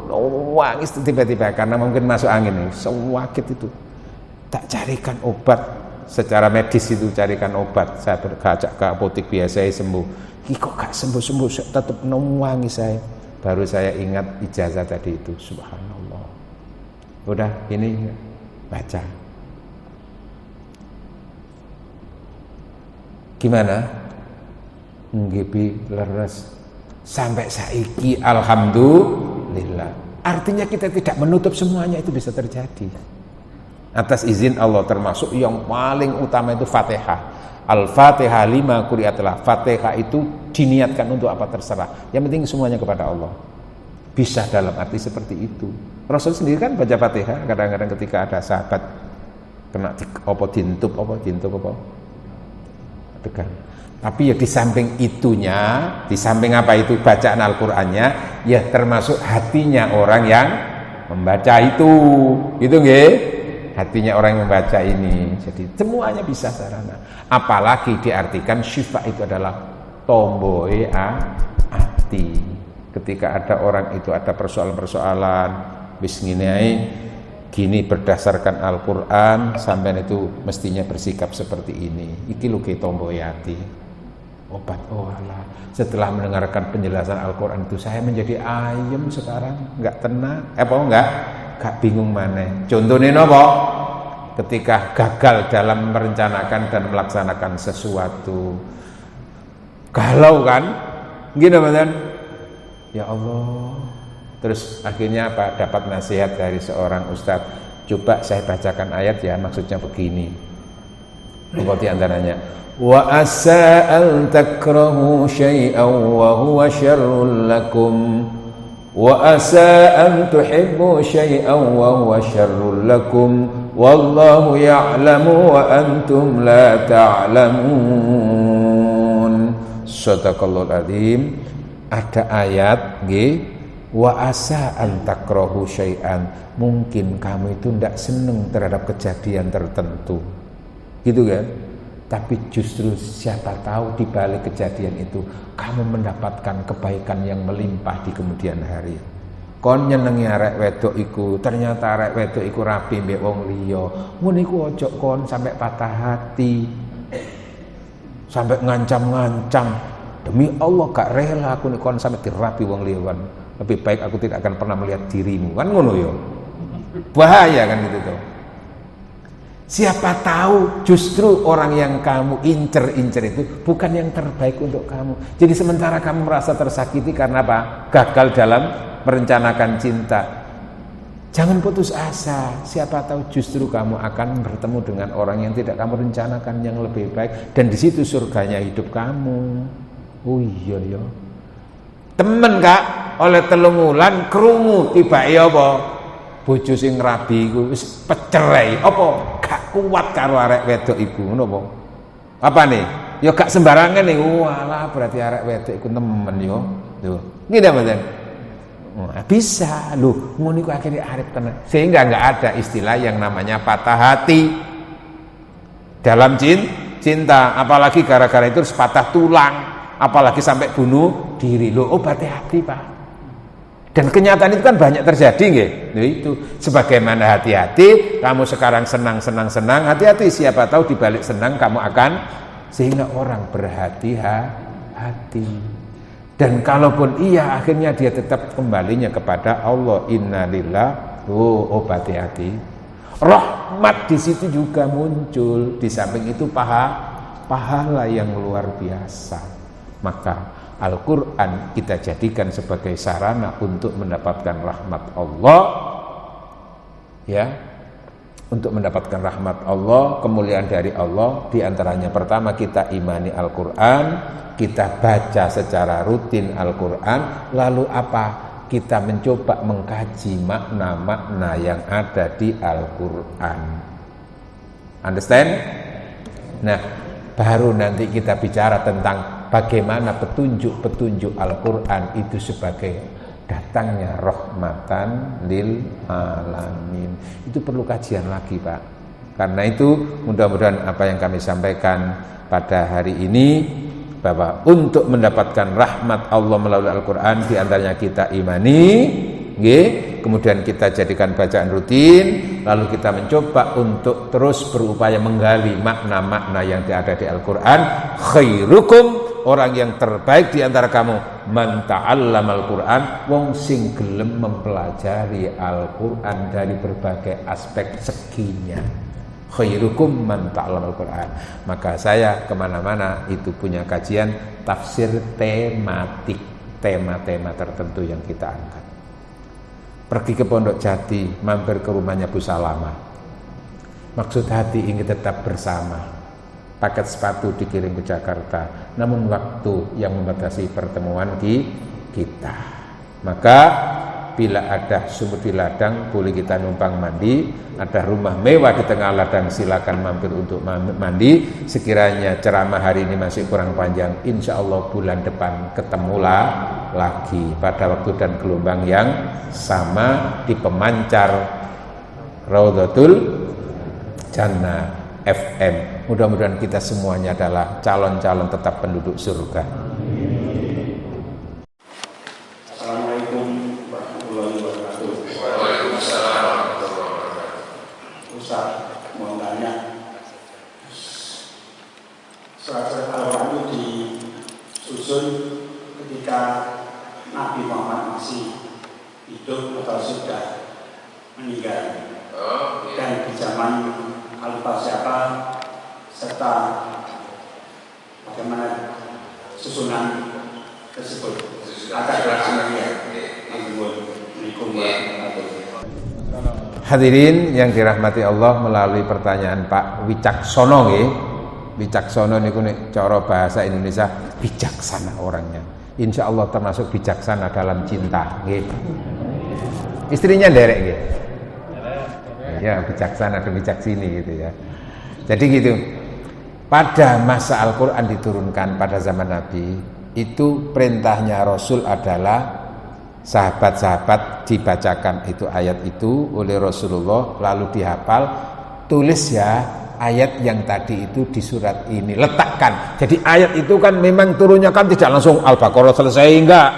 nangis tiba-tiba karena mungkin masuk angin nih, sakit itu. Tak carikan obat secara medis itu, carikan obat. Saya berkacak ke apotek biasa sembuh. Kok gak sembuh-sembuh, tetap nangis saya. Baru saya ingat ijazah tadi itu, subhanallah. Udah, ini baca. Gimana? Ngipi leres sampai saiki, alhamdulillah. Artinya kita tidak menutup semuanya, itu bisa terjadi atas izin Allah, termasuk yang paling utama itu Fatihah. Al-Fatihah 5 quri'atlah. Fatihah itu diniatkan untuk apa terserah. Yang penting semuanya kepada Allah. Bisa dalam arti seperti itu. Rasul sendiri kan baca Fatihah kadang-kadang ketika ada sahabat kena dintup tegang. Tapi ya di samping itunya, di samping apa itu bacaan Al-Qur'annya, ya termasuk hatinya orang yang membaca itu. Gitu nggih? Hatinya orang yang membaca ini. Jadi semuanya bisa sarana. Apalagi diartikan syifa itu adalah tomboe hati. Ketika ada orang itu ada persoalan-persoalan, wis gini berdasarkan Al-Qur'an, sampean itu mestinya bersikap seperti ini. Iki lho ke tomboe hati. Obat Allah. Setelah mendengarkan penjelasan Al-Qur'an itu saya menjadi ayem sekarang, enggak tenang. Gak bingung mana. Contohnya nopo? Ketika gagal dalam merencanakan dan melaksanakan sesuatu, galau kan? Gini betul? Ya Allah. Terus akhirnya apa? Dapat nasihat dari seorang ustadz. Coba saya bacakan ayat ya, maksudnya begini. Apa di antaranya? Wa asa an takrahu syai'an wa huwa syarrul lakum. Wa asa an tuhibbu syai'an wa huwa syarrul lakum wallahu ya'lamu wa antum la ta'lamun. Shadaqallahul adzim. Ada ayat nggih, wa asa an takrahu syai'an, mungkin kamu itu tidak senang terhadap kejadian tertentu, gitu kan? Tapi justru siapa tahu di balik kejadian itu kamu mendapatkan kebaikan yang melimpah di kemudian hari. Kon nyenengi arek wedok iku, ternyata arek wedok iku rapi mbek wong liya. Ngono iku ojo kon sampai patah hati, sampai ngancam-ngancam. Demi Allah gak rela aku nih kon sampai dirapi wong liya. Lebih baik aku tidak akan pernah melihat dirimu, kan ngono ya. Bahaya kan gitu tuh. Siapa tahu justru orang yang kamu incer-incer itu bukan yang terbaik untuk kamu. Jadi sementara kamu merasa tersakiti karena apa? Gagal dalam merencanakan cinta. Jangan putus asa. Siapa tahu justru kamu akan bertemu dengan orang yang tidak kamu rencanakan yang lebih baik, dan di situ surganya hidup kamu. Oh iya ya. Temen Kak, oleh telung wulan krungu tibake apa? Bojo sing rabi iku wis pecerai. Apa? Gak kuat karo arek wedok iku, ngono apa? Apane? Ya gak sembarangan nih. Walah, berarti arek wedok iku temen yo. Tuh. Ngene mboten? Bisa lho, ngono iku akhirnya arep tenan. Sehingga enggak ada istilah yang namanya patah hati dalam cinta, apalagi gara-gara itu harus patah tulang. Apalagi sampai bunuh diri. Loh, obati hati Pak. Dan kenyataan itu kan banyak terjadi nggih. Nah, itu sebagaimana hati-hati, kamu sekarang senang, hati-hati, siapa tahu di balik senang kamu akan, sehingga orang berhati-hati. Dan kalaupun iya, akhirnya dia tetap kembalinya kepada Allah. Innalillah. Oh, obati hati. Rahmat di situ juga muncul. Di samping itu pahala yang luar biasa. Maka Al-Quran kita jadikan sebagai sarana untuk mendapatkan rahmat Allah, ya, untuk mendapatkan rahmat Allah, kemuliaan dari Allah. Di antaranya pertama, kita imani Al-Quran, kita baca secara rutin Al-Quran. Lalu apa? Kita mencoba mengkaji makna-makna yang ada di Al-Quran. Understand? Nah, baru nanti kita bicara tentang bagaimana petunjuk-petunjuk Al-Quran itu sebagai datangnya rahmatan lil alamin. Itu perlu kajian lagi Pak. Karena itu mudah-mudahan apa yang kami sampaikan pada hari ini, bahwa untuk mendapatkan rahmat Allah melalui Al-Quran, diantaranya kita imani, kemudian kita jadikan bacaan rutin, lalu kita mencoba untuk terus berupaya menggali makna-makna yang ada di Al-Quran. Khairukum, orang yang terbaik di antara kamu, man ta'allamal Qur'an, wong sing gelem mempelajari Al-Qur'an dari berbagai aspek seginya. Khairukum man ta'allamal Qur'an. Maka saya kemana-mana itu punya kajian tafsir tematik, tema-tema tertentu yang kita angkat. Pergi ke Pondok Jati, mampir ke rumahnya Bu Salama. Maksud hati ingin tetap bersama. Paket sepatu dikirim ke Jakarta, namun waktu yang membatasi pertemuan kita. Maka bila ada sumur di ladang, boleh kita numpang mandi. Ada rumah mewah di tengah ladang, silakan mampir untuk mandi. Sekiranya ceramah hari ini masih kurang panjang, insya Allah bulan depan ketemulah lagi pada waktu dan gelombang yang sama di pemancar Raudhatul Jannah FM. Mudah-mudahan kita semuanya adalah calon-calon tetap penduduk surga. Assalamualaikum warahmatullahi wabarakatuh. Waalaikumsalam warahmatullahi wabarakatuh. Ustaz, mau tanya, surat-surat Al-Quran itu disusun ketika Nabi Muhammad masih hidup atau sudah meninggal, dan di zaman Al-Fatihah, serta bagaimana susunan tersebut. Hadirin yang dirahmati Allah, melalui pertanyaan Pak Wicaksono nggih. Wicaksono niku nek cara bahasa Indonesia bijaksana orangnya. Insya Allah termasuk bijaksana dalam cinta nggih. Istrinya nderek nggih. ya bijaksana dan bijaksini gitu ya. Jadi gitu. Pada masa Al-Quran diturunkan pada zaman Nabi, itu perintahnya Rasul adalah sahabat-sahabat dibacakan itu ayat itu oleh Rasulullah, lalu dihafal, tulis ya ayat yang tadi itu di surat ini, letakkan. Jadi ayat itu kan memang turunnya kan tidak langsung Al-Baqarah selesai, enggak,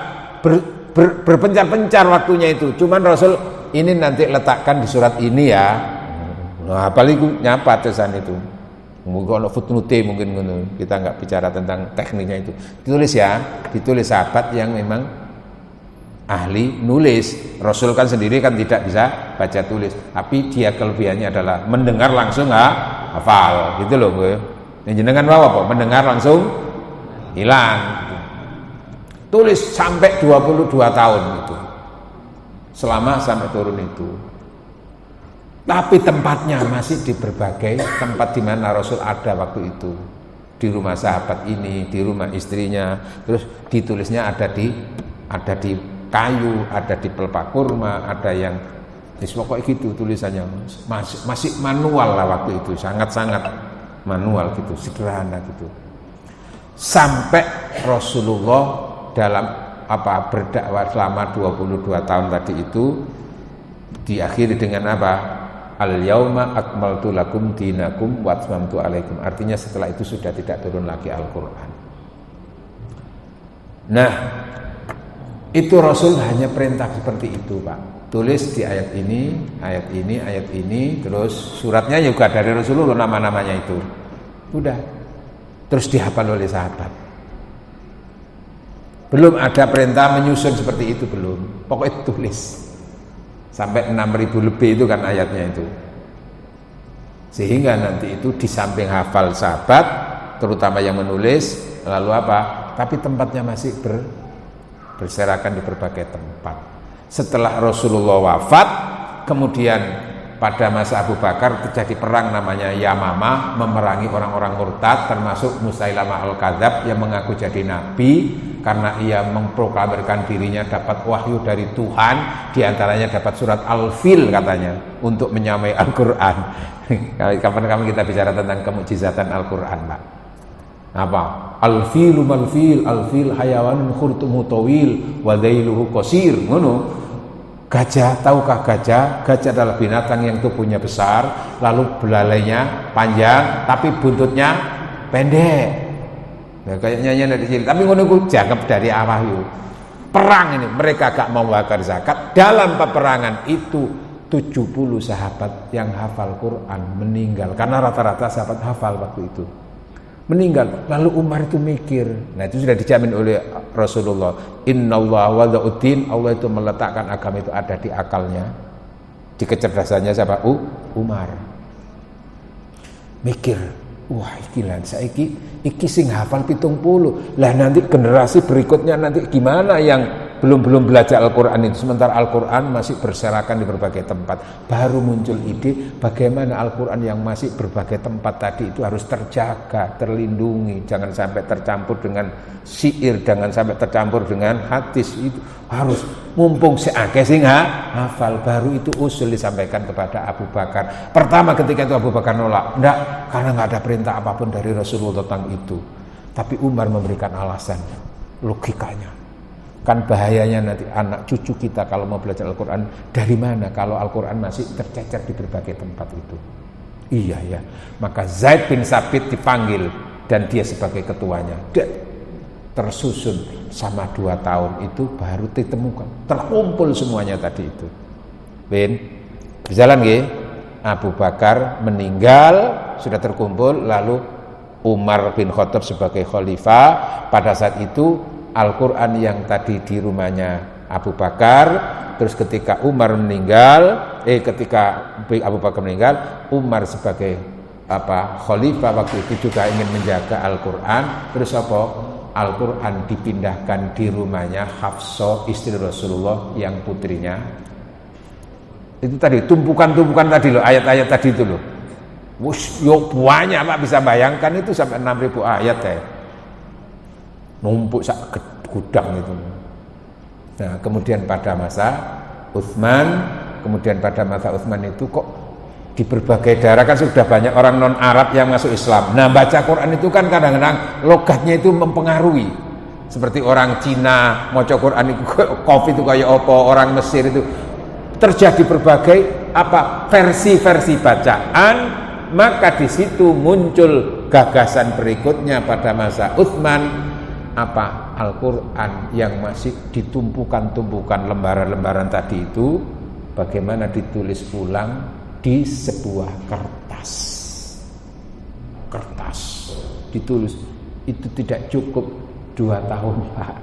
berpencar-pencar waktunya itu. Cuman Rasul ini nanti letakkan di surat ini ya. Nah, apalagi nyapa tesan itu. Mungkin footnote mungkin kita nggak bicara tentang tekniknya itu. Ditulis sahabat yang memang ahli nulis. Rasul kan sendiri kan tidak bisa baca tulis, tapi dia kelebihannya adalah mendengar langsung hafal gitu loh gue. Yang jenengan apa? Mendengar langsung hilang. Tulis sampai 22 tahun itu. Selama sampai turun itu. Tapi tempatnya masih di berbagai tempat di mana Rasul ada waktu itu. Di rumah sahabat ini, di rumah istrinya, terus ditulisnya ada di kayu, ada di pelepah kurma, ada yang pokoknya gitu tulisannya. Masih manual lah waktu itu, sangat-sangat manual gitu, sederhana gitu. Sampai Rasulullah dalam berdakwah selama 22 tahun tadi itu diakhiri dengan apa? Al-yauma akmaltu lakum dinakum wa atmamtu alaikum. Artinya setelah itu sudah tidak turun lagi Al-Quran. Nah, itu Rasul hanya perintah seperti itu, Pak. Tulis di ayat ini, ayat ini, ayat ini, terus suratnya juga dari Rasulullah nama-namanya itu. Udah. Terus dihafal oleh sahabat. Belum ada perintah menyusun seperti itu, belum. Pokoknya tulis. Sampai 6.000 lebih itu kan ayatnya itu. Sehingga nanti itu di samping hafal sahabat, terutama yang menulis, lalu apa? Tapi tempatnya masih berserakan di berbagai tempat. Setelah Rasulullah wafat, kemudian pada masa Abu Bakar terjadi perang namanya Yamamah, memerangi orang-orang murtad termasuk Musailamah Al-Kadzab yang mengaku jadi nabi karena ia memproklamirkan dirinya dapat wahyu dari Tuhan, diantaranya dapat surat Al-Fil katanya untuk menyamai Al-Quran. Kapan-kapan kita bicara tentang kemukjizatan Al-Quran, Pak. Apa? Al-filu mal-fil, al-fil hayawanun khurtumu tawil wa dhailuhu qasir. Ngono. Gajah, tahukah gajah? Gajah adalah binatang yang tubuhnya besar, lalu belalainya panjang, tapi buntutnya pendek. Ya, kayak nyanyian dari sini. Tapi ngono ku jangkep dari wahyu. Perang ini mereka gak mau bakar zakat. Dalam peperangan itu 70 sahabat yang hafal Quran meninggal karena rata-rata sahabat hafal waktu itu. Meninggal. Lalu Umar itu mikir. Nah, itu sudah dijamin oleh Rasulullah. Innallaha wada'uddin. Allah itu meletakkan agama itu ada di akalnya. Di kecerdasannya siapa? Umar. Mikir. Wah, iki lan saiki iki sing hafal 70. Lah nanti generasi berikutnya nanti gimana yang belum belajar Al-Quran itu, sementara Al-Quran masih berserakan di berbagai tempat. Baru muncul ide bagaimana Al-Quran yang masih berbagai tempat tadi itu harus terjaga, terlindungi, jangan sampai tercampur dengan syair, jangan sampai tercampur dengan hadis. Itu harus mumpung seakeh sing hafal. Baru itu usul disampaikan kepada Abu Bakar. Pertama ketika itu Abu Bakar nolak, enggak, karena enggak ada perintah apapun dari Rasulullah tentang itu. Tapi Umar memberikan alasan, logikanya. Kan bahayanya nanti anak cucu kita kalau mau belajar Al-Quran dari mana kalau Al-Quran masih tercecer di berbagai tempat itu. Iya ya. Maka Zaid bin Sabit dipanggil dan dia sebagai ketuanya. Tersusun sama 2 tahun itu baru ditemukan. Terkumpul semuanya tadi itu. Berjalan nggih? Abu Bakar meninggal, sudah terkumpul, lalu Umar bin Khattab sebagai khalifah. Pada saat itu Al-Quran yang tadi di rumahnya Abu Bakar, terus ketika Umar meninggal, ketika Abu Bakar meninggal, Umar sebagai khalifah waktu itu juga ingin menjaga Al-Quran. Terus Al-Quran dipindahkan di rumahnya Hafsah istri Rasulullah yang putrinya. Itu tadi tumpukan-tumpukan tadi loh, ayat-ayat tadi itu loh. Wush, banyak Pak, bisa bayangkan itu sampai 6.000 ayat ya. Numpuk sak gudang itu. Nah, kemudian pada masa Utsman itu kok Di berbagai daerah kan sudah banyak orang non Arab yang masuk Islam. Nah, baca Quran itu kan kadang-kadang logatnya itu mempengaruhi. Seperti orang Cina maca Quran itu kopi itu kayak apa, orang Mesir itu terjadi berbagai versi-versi bacaan, maka di situ muncul gagasan berikutnya pada masa Utsman Al-Quran yang masih ditumpukan-tumpukan lembaran-lembaran tadi itu bagaimana ditulis ulang di sebuah kertas ditulis. Itu tidak cukup 2 tahun Pak.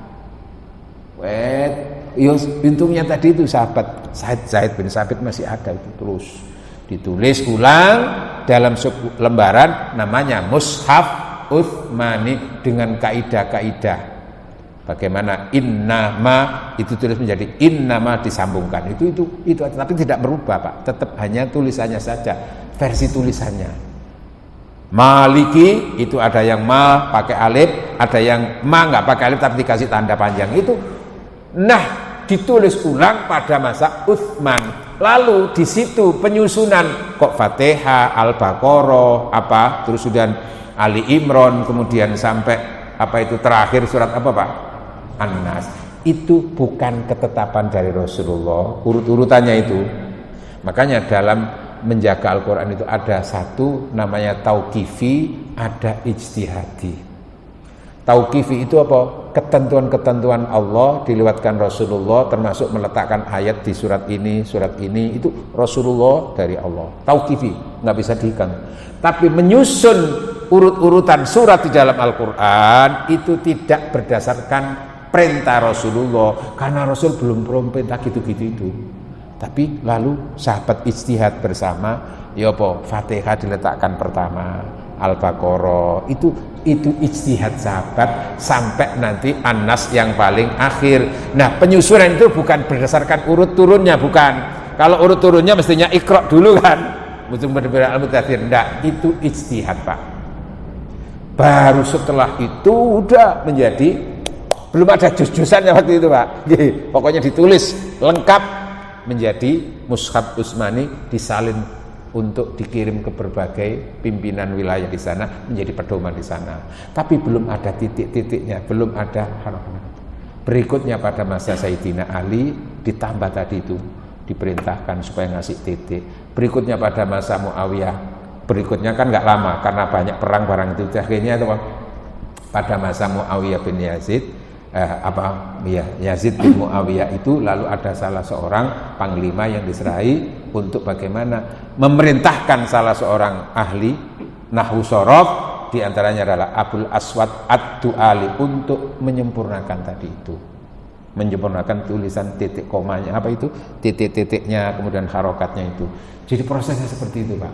Untungnya tadi itu sahabat Zaid bin Sabit masih ada, itu terus ditulis ulang dalam lembaran namanya Mushaf Utsmani dengan kaidah-kaidah. Bagaimana innama itu tulis menjadi innama disambungkan. Itu tapi tidak berubah Pak. Tetap hanya tulisannya saja, versi tulisannya. Maliki itu ada yang ma pakai alif, ada yang ma nggak pakai alif tapi dikasih tanda panjang itu. Nah, ditulis ulang pada masa Utsman. Lalu di situ penyusunan kok Fatihah, Al-Baqarah, terus kemudian Ali Imran, kemudian sampai itu terakhir surat apa Pak? An-Nas. Itu bukan ketetapan dari Rasulullah, urut-urutannya itu. Makanya dalam menjaga Al-Quran itu ada satu namanya tauqifi, ada ijtihadi. Tauqifi itu apa? Ketentuan-ketentuan Allah dilewatkan Rasulullah, termasuk meletakkan ayat di surat ini itu Rasulullah dari Allah. Tauqifi, nggak bisa dihitung. Tapi menyusun urut-urutan surat di dalam Al-Quran itu tidak berdasarkan perintah Rasulullah, karena Rasul belum perintah gitu-gitu itu. Tapi lalu sahabat ijtihad bersama, Fatihah diletakkan pertama, Al-Baqarah itu ijtihad sahabat sampai nanti An-Nas yang paling akhir. Nah, penyusunan itu bukan berdasarkan urut turunnya, bukan. Kalau urut turunnya mestinya Iqra dulu kan, berbeda Al-Mudaththir. Enggak, itu ijtihad Pak. Baru setelah itu udah menjadi, belum ada juz-juzannya waktu itu Pak. Pokoknya ditulis lengkap menjadi Mushaf Utsmani, disalin untuk dikirim ke berbagai pimpinan wilayah di sana, menjadi pedoman di sana. Tapi belum ada titik-titiknya, belum ada harapan. Berikutnya pada masa Sayyidina Ali ditambah tadi itu, diperintahkan supaya ngasih titik. Berikutnya pada masa Muawiyah, berikutnya kan nggak lama karena banyak perang barang itu. Akhirnya itu pada masa Muawiyah bin Yazid, Yazid bin Muawiyah itu lalu ada salah seorang panglima yang diserahi untuk bagaimana memerintahkan salah seorang ahli nahwu sorof, diantaranya adalah Abul Aswad Ad-Du'ali untuk menyempurnakan tadi itu, menyempurnakan tulisan titik komanya, titik-titiknya, kemudian harokatnya itu. Jadi prosesnya seperti itu Pak.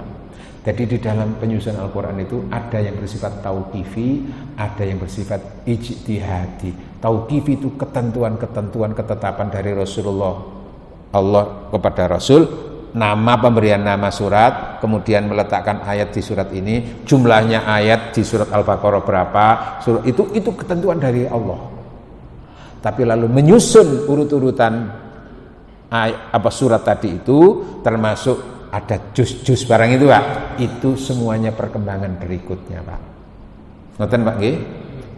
Jadi di dalam penyusunan Al-Quran itu ada yang bersifat tauqifi, ada yang bersifat ijtihadi. Tauqifi itu ketentuan-ketentuan ketetapan dari Rasulullah, Allah kepada Rasul, nama, pemberian nama surat, kemudian meletakkan ayat di surat ini, jumlahnya ayat di surat Al-Baqarah berapa, surat itu ketentuan dari Allah. Tapi lalu menyusun urut-urutan surat tadi itu, termasuk ada juz-juz barang itu Pak, itu semuanya perkembangan berikutnya Pak. Ngoten Pak nggih?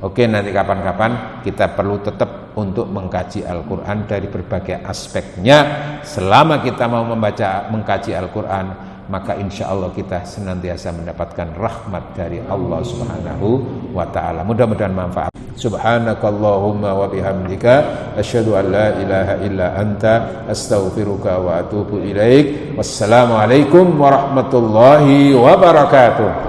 Oke, nanti kapan-kapan kita perlu tetap untuk mengkaji Al-Quran dari berbagai aspeknya. Selama kita mau mengkaji Al-Quran, maka insya Allah kita senantiasa mendapatkan rahmat dari Allah Subhanahu wa Ta'ala. Mudah-mudahan manfaat. Subhanakallahumma wa bihamdika asyhadu an la ilaha illa anta astaghfiruka wa atubu ilaik. Wassalamualaikum warahmatullahi wabarakatuh.